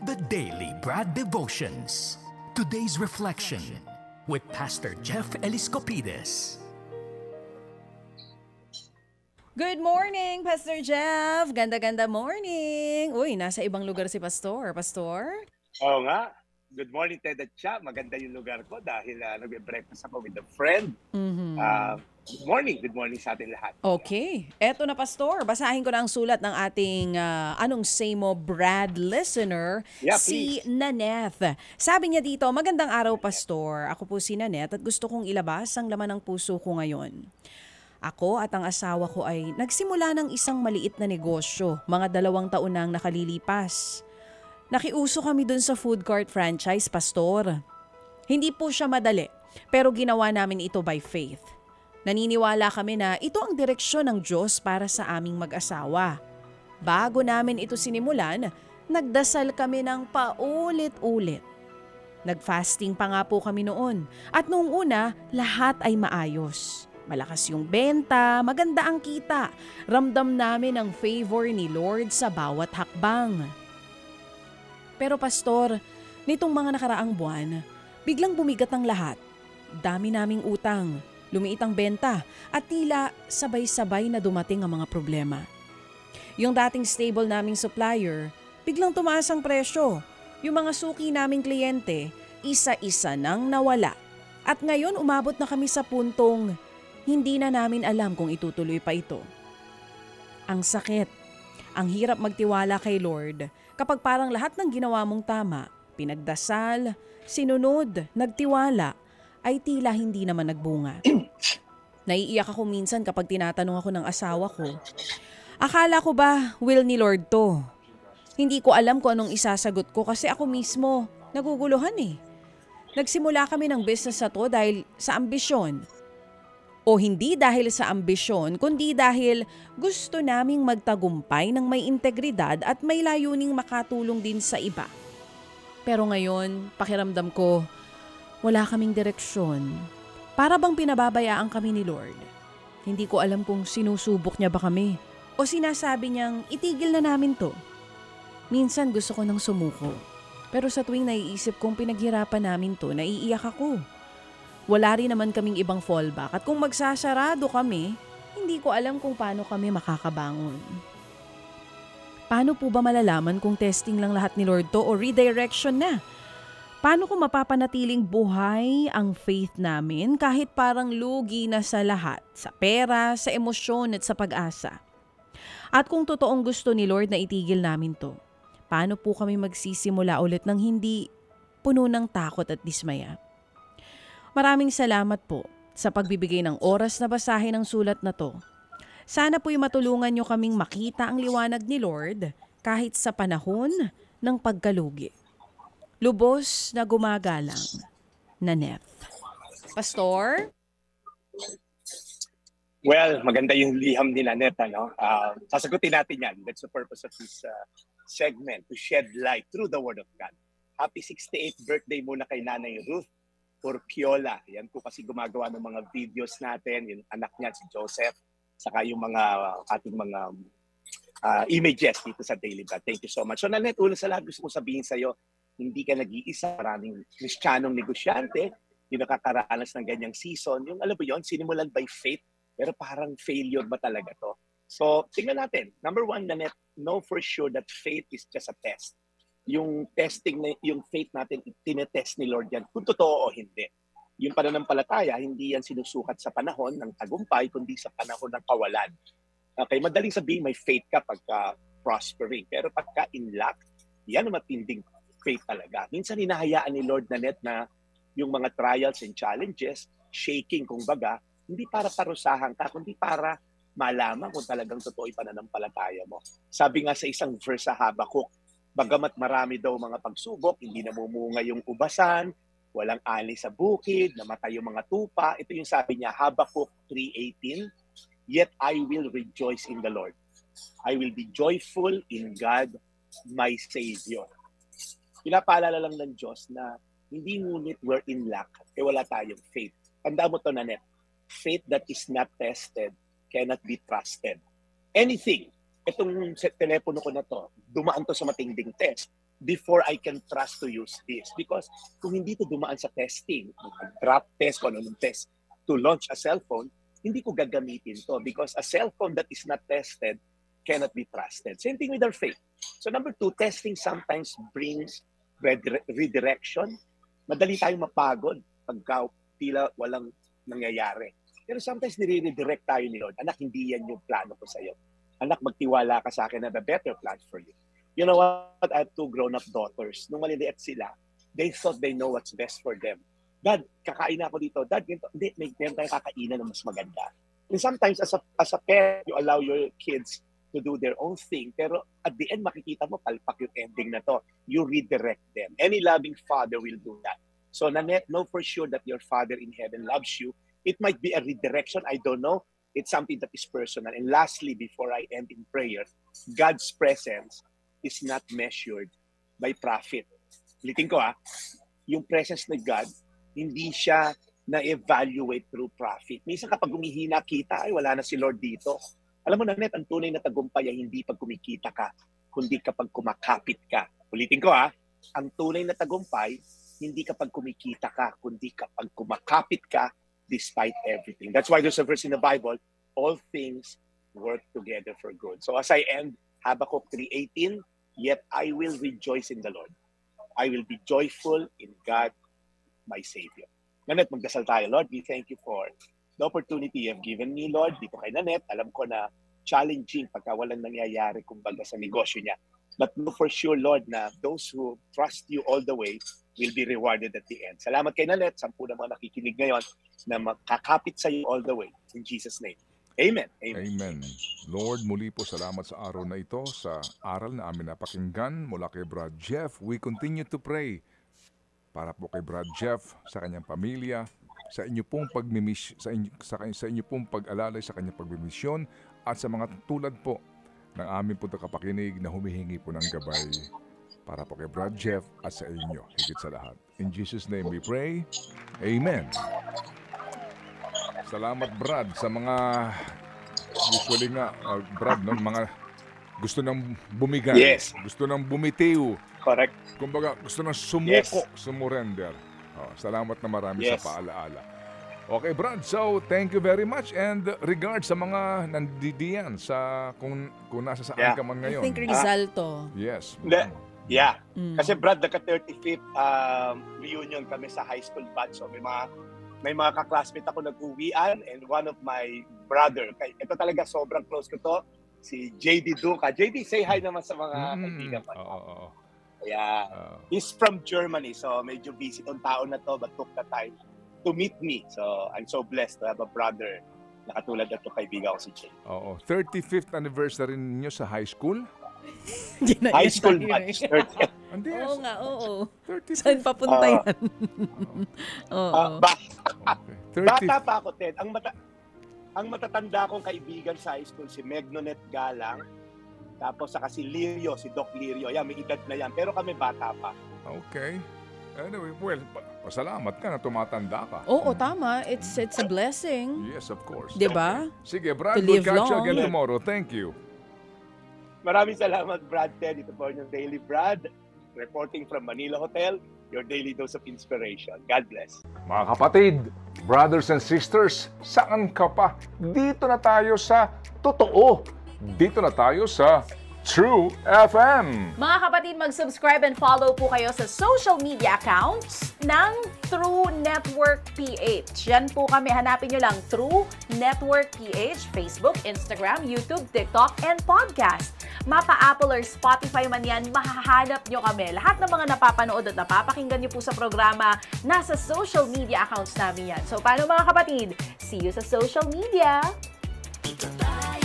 The Daily Brad Devotions. Today's reflection with Pastor Jeff Eliscopides. Good morning, Pastor Jeff. Ganda-ganda morning. Uy, nasa ibang lugar si Pastor. Pastor? Oo nga. Good morning, Ted at Cha. Maganda yung lugar ko dahil nagbe-breakfast ako with a friend. Good morning sa ating lahat. Okay. Eto na, Pastor. Basahin ko na ang sulat ng ating Anong Say Mo Brad listener, si Naneth. Sabi niya dito, magandang araw, Pastor. Ako po si Naneth at gusto kong ilabas ang laman ng puso ko ngayon. Ako at ang asawa ko ay nagsimula ng isang maliit na negosyo, mga 2 taon nang nakalilipas. Nakiuso kami dun sa food court franchise, Pastor. Hindi po siya madali, pero ginawa namin ito by faith. Naniniwala kami na ito ang direksyon ng Diyos para sa aming mag-asawa. Bago namin ito sinimulan, nagdasal kami ng paulit-ulit. Nag-fasting pa nga po kami noon at noong una, lahat ay maayos. Malakas yung benta, maganda ang kita. Ramdam namin ang favor ni Lord sa bawat hakbang. Pero Pastor, nitong mga nakaraang buwan, biglang bumigat ang lahat. Dami naming utang, lumiit ang benta at tila sabay-sabay na dumating ang mga problema. Yung dating stable naming supplier, biglang tumaas ang presyo. Yung mga suki naming kliyente, isa-isa nang nawala. At ngayon umabot na kami sa puntong hindi na namin alam kung itutuloy pa ito. Ang sakit, ang hirap magtiwala kay Lord kapag parang lahat ng ginawa mong tama, pinagdasal, sinunod, nagtiwala, ay tila hindi naman nagbunga. Naiiyak ako minsan kapag tinatanong ako ng asawa ko, akala ko ba will ni Lord to? Hindi ko alam kung anong isasagot ko kasi ako mismo naguguluhan eh. Nagsimula kami ng business na to dahil sa ambisyon. O hindi dahil sa ambisyon, kundi dahil gusto naming magtagumpay ng may integridad at may layuning makatulong din sa iba. Pero ngayon, pakiramdam ko, wala kaming direksyon. Para bang pinababayaan kami ni Lord. Hindi ko alam kung sinusubok niya ba kami o sinasabi niyang itigil na namin to. Minsan gusto ko nang sumuko. Pero sa tuwing naiisip kong pinaghirapan namin to, naiiyak ako. Wala rin naman kaming ibang fallback at kung magsasarado kami, hindi ko alam kung paano kami makakabangon. Paano po ba malalaman kung testing lang lahat ni Lord to o redirection na? Paano kung mapapanatiling buhay ang faith namin kahit parang lugi na sa lahat, sa pera, sa emosyon at sa pag-asa? At kung totoong gusto ni Lord na itigil namin to, paano po kami magsisimula ulit ng hindi puno ng takot at dismaya? Maraming salamat po sa pagbibigay ng oras na basahin ang sulat na to. Sana po'y matulungan nyo kaming makita ang liwanag ni Lord kahit sa panahon ng pagkalugi. Lubos na gumagalang, Naneth. Pastor? Well, maganda yung liham ni Naneth. Sasagutin natin yan. That's the purpose of this segment, to shed light through the Word of God. Happy 68th birthday muna kay Nanay Ruth Urquiola. Yan po kasi gumagawa ng mga videos natin, yung anak niya si Joseph, saka yung mga ating mga images dito sa Daily Brad. Thank you so much. So Nanette, una sa lahat gusto ko sabihin sa'yo, hindi ka nag-iisa. Maraming Kristiyanong negosyante yung nakakaranas ng ganyang season. Yung alam mo yun, sinimulan by faith, pero parang failure ba talaga to? So tingnan natin. Number 1, Nanette, know for sure that faith is just a test. Yung testing, yung faith natin, tinetest ni Lord yan, kung totoo o hindi. Yung pananampalataya, hindi yan sinusukat sa panahon ng tagumpay, kundi sa panahon ng kawalan. Okay, madaling sabihin may faith ka pagka prospering. Pero pagka in lack, yan ang matinding faith talaga. Minsan hinahayaan ni Lord Nanette na yung mga trials and challenges, shaking kumbaga, hindi para parusahan ka, kundi para malaman kung talagang totoo yung pananampalataya mo. Sabi nga sa isang verse sa Habakkuk, bagamat marami daw mga pagsubok, hindi namumunga yung ubasan, walang ani sa bukid, namatay yung mga tupa. Ito yung sabi niya, Habakkuk 3:18, yet I will rejoice in the Lord. I will be joyful in God, my Savior. Pinapaalala lang ng Diyos na hindi ngunit we're in lack, wala tayong faith. Tanda mo to, Nanette, faith that is not tested cannot be trusted. Anything, itong telepono ko na to, dumaan to sa matinding test. before I can trust to use this. Because kung hindi to dumaan sa testing, drop test, kung anong test, to launch a cellphone, hindi ko gagamitin to because a cellphone that is not tested cannot be trusted. Same thing with our faith. So number 2, testing sometimes brings redirection. Madali tayong mapagod pagka tila walang nangyayari. Pero sometimes nire-redirect tayo ni Lord. Anak, hindi yan yung plano ko sa'yo. Anak, magtiwala ka sa akin. I have a better plan for you. You know what? I have 2 grown-up daughters. Nung maliliit sila, they thought they know what's best for them. Dad, kakain ako dito. Dad, ganito. Hindi, may tayo kakainan na mas maganda. And sometimes, as a parent, you allow your kids to do their own thing. Pero at the end, makikita mo, palpak yung ending na to. You redirect them. Any loving father will do that. So, Nanette, know for sure that your Father in heaven loves you. It might be a redirection. I don't know. It's something that is personal. And lastly, before I end in prayer, God's presence is not measured by profit. Ulitin ko yung presence ng God, hindi siya na-evaluate through profit. Minsan kapag humihina kita, ay wala na si Lord dito. Alam mo, Nanette, ang tunay na tagumpay ay hindi pag kumikita ka, kundi kapag kumakapit ka. Ulitin ko ang tunay na tagumpay, hindi kapag kumikita ka, kundi kapag kumakapit ka despite everything. That's why there's a verse in the Bible, all things work together for good. So as I end, Habakkuk 3:18, yet I will rejoice in the Lord. I will be joyful in God, my Savior. Nanette, magdasal tayo. Lord, we thank you for the opportunity you have given me, Lord. Dito kay Nanette, alam ko na challenging pagka walang nangyayari kumbaga sa negosyo niya. But know for sure, Lord, na those who trust you all the way will be rewarded at the end. Salamat kay Nanette, 10 na mga nakikinig ngayon na makakapit sa iyo all the way. In Jesus' name. Amen. Amen. Amen. Lord, muli po salamat sa araw na ito, sa aral na amin napakinggan mula kay Brad Jeff. We continue to pray para po kay Brad Jeff, sa kanyang pamilya, sa inyo pong sa inyo pong pag-alalay sa kanyang pagmimisyon at sa mga tulad po ng aming po tagapakinig na humihingi po ng gabay para po kay Brad Jeff at sa inyo, higit sa lahat. In Jesus' name we pray. Amen. Salamat, Brad, sa mga usually nga, Brad, no, mga gusto nang bumigan, yes, gusto nang bumitiw. Correct. Kumbaga, gusto nang sumuko, sumurrender. Salamat na marami sa paalaala. Okay, Brad, so thank you very much and regards sa mga nandidiyan sa kung nasa saan ka man ngayon. I think Rizal to. Yes. Yeah. Kasi Brad, nagka-35th reunion kami sa high school batch. So may mga ka-classmate ako nag-uwian and one of my brother, ito talaga sobrang close ko to, si JD Duca. JD, say hi naman sa mga kaibigan ko. Yeah. He's from Germany, so medyo busy tong taon na to but took the time to meet me. So I'm so blessed to have a brother na katulad na to kaibigan ko si JD. 35th anniversary niyo sa high school? High school batch. Oo nga, oo. Saan papunta yan? Bata pa ako, Ted. Ang matatanda kong kaibigan sa high school, si Megnonet Galang, tapos saka si Lirio, si Doc Lirio. Yan, may edad na yan. Pero kami bata pa. Okay. Anyway, well, pasalamat ka na tumatanda ka. Oo, tama. It's a blessing. Yes, of course. Diba? Sige, Brad, we'll catch you again tomorrow. Thank you. Maraming salamat, Brad Ted. Ito po yung Daily Brad, reporting from Manila Hotel, your daily dose of inspiration. God bless. Mga kapatid, brothers and sisters, saan ka pa? Dito na tayo sa totoo. Dito na tayo sa True FM. Mga kapatid, mag-subscribe and follow po kayo sa social media accounts ng True Network PH. Yan po kami. Hanapin nyo lang True Network PH, Facebook, Instagram, YouTube, TikTok, and podcast. Mapa-Apple or Spotify man yan, mahahanap nyo kami. Lahat ng mga napapanood at napapakinggan nyo po sa programa, nasa social media accounts namin yan. So, paano mga kapatid? See you sa social media! Dito tayo.